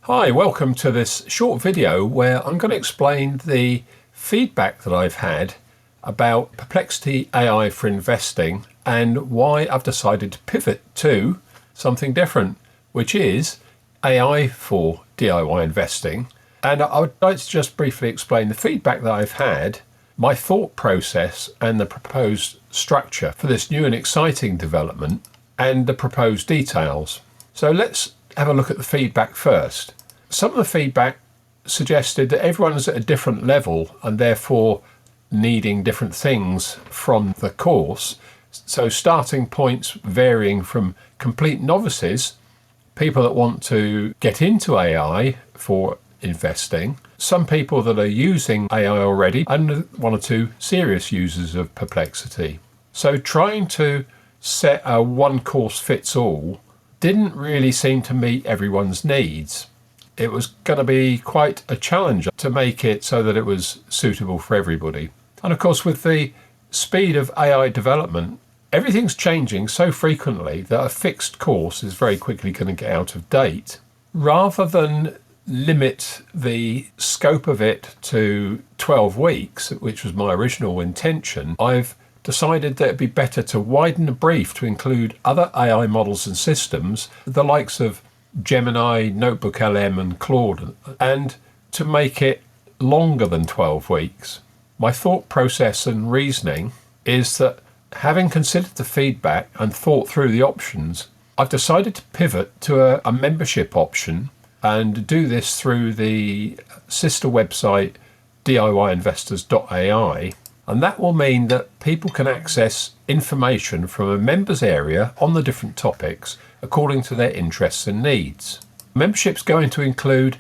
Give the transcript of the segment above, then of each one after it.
Hi, welcome to this short video where I'm going to explain the feedback that I've had about Perplexity AI for investing and why I've decided to pivot to something different, which is AI for DIY investing. And I would like to just briefly explain the feedback that I've had, my thought process and the proposed structure for this new and exciting development and the proposed details. So let's have a look at the feedback first. Some of the feedback suggested that everyone's at a different level and therefore needing different things from the course. So starting points varying from complete novices, people that want to get into AI for investing, some people that are using AI already, and one or two serious users of Perplexity. So trying to set a one course fits all didn't really seem to meet everyone's needs. It was going to be quite a challenge to make it so that it was suitable for everybody. And of course, with the speed of AI development, everything's changing so frequently that a fixed course is very quickly going to get out of date. Rather than limit the scope of it to 12 weeks, which was my original intention, I've decided that it'd be better to widen the brief to include other AI models and systems, the likes of Gemini, Notebook LM and Claude, and to make it longer than 12 weeks. My thought process and reasoning is that having considered the feedback and thought through the options, I've decided to pivot to a membership option and do this through the sister website diy-investors.ai. And that will mean that people can access information from a members area on the different topics according to their interests and needs. Membership's going to include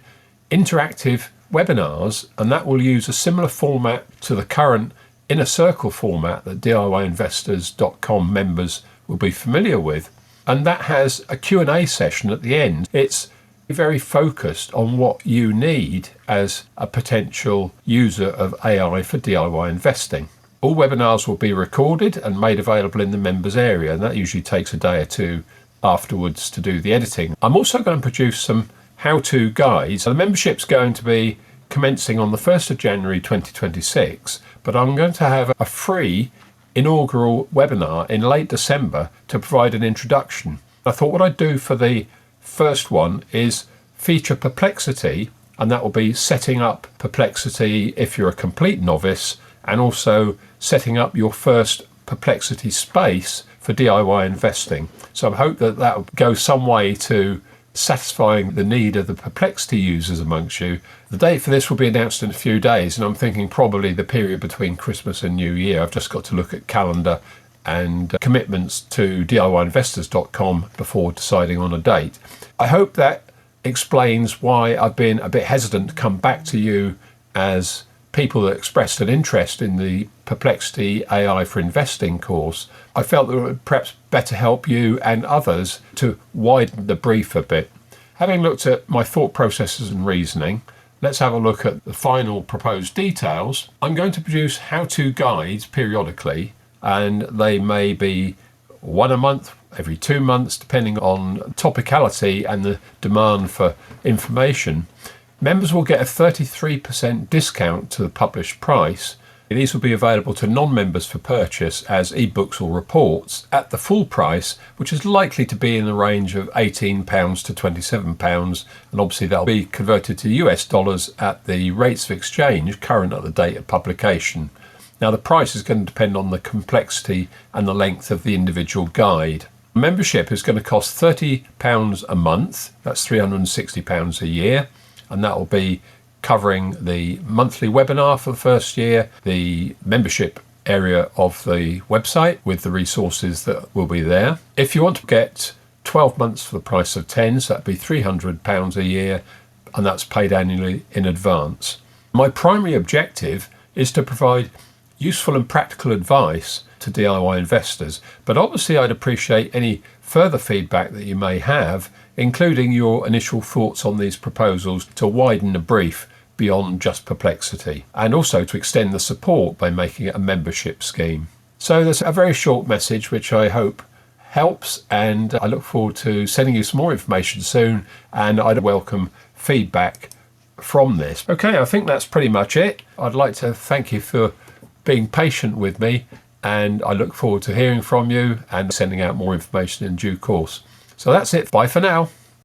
interactive webinars, and that will use a similar format to the current Inner Circle format that diy-investors.com members will be familiar with. And that has a Q&A session at the end. It's very focused on what you need as a potential user of AI for DIY investing. All webinars will be recorded and made available in the members area, and that usually takes a day or two afterwards to do the editing. I'm also going to produce some how-to guides. The membership's going to be commencing on the 1st of January 2026, but I'm going to have a free inaugural webinar in late December to provide an introduction. I thought what I'd do for the first one is feature Perplexity, and that will be setting up Perplexity if you're a complete novice, and also setting up your first Perplexity space for DIY investing. So I hope that that will go some way to satisfying the need of the Perplexity users amongst you. The date for this will be announced in a few days, and I'm thinking probably the period between Christmas and New Year. I've just got to look at calendar and commitments to diy-investors.com before deciding on a date. I hope that explains why I've been a bit hesitant to come back to you as people that expressed an interest in the Perplexity AI for investing course. I felt that it would perhaps better help you and others to widen the brief a bit. Having looked at my thought processes and reasoning, let's have a look at the final proposed details. I'm going to produce how-to guides periodically, and they may be one a month, every 2 months, depending on topicality and the demand for information. Members will get a 33% discount to the published price. These will be available to non-members for purchase as ebooks or reports at the full price, which is likely to be in the range of £18 to £27, and obviously that'll be converted to US dollars at the rates of exchange current at the date of publication. Now the price is going to depend on the complexity and the length of the individual guide. Membership is going to cost £30 a month, that's £360 a year, and that will be covering the monthly webinar for the first year, the membership area of the website with the resources that will be there. If you want to get 12 months for the price of 10, so that'd be £300 a year, and that's paid annually in advance. My primary objective is to provide useful and practical advice to DIY investors, but obviously I'd appreciate any further feedback that you may have, including your initial thoughts on these proposals to widen the brief beyond just Perplexity, and also to extend the support by making it a membership scheme. So there's a very short message which I hope helps, and I look forward to sending you some more information soon, and I'd welcome feedback from this. Okay, I think that's pretty much it. I'd like to thank you for being patient with me, and I look forward to hearing from you and sending out more information in due course. So that's it. Bye for now.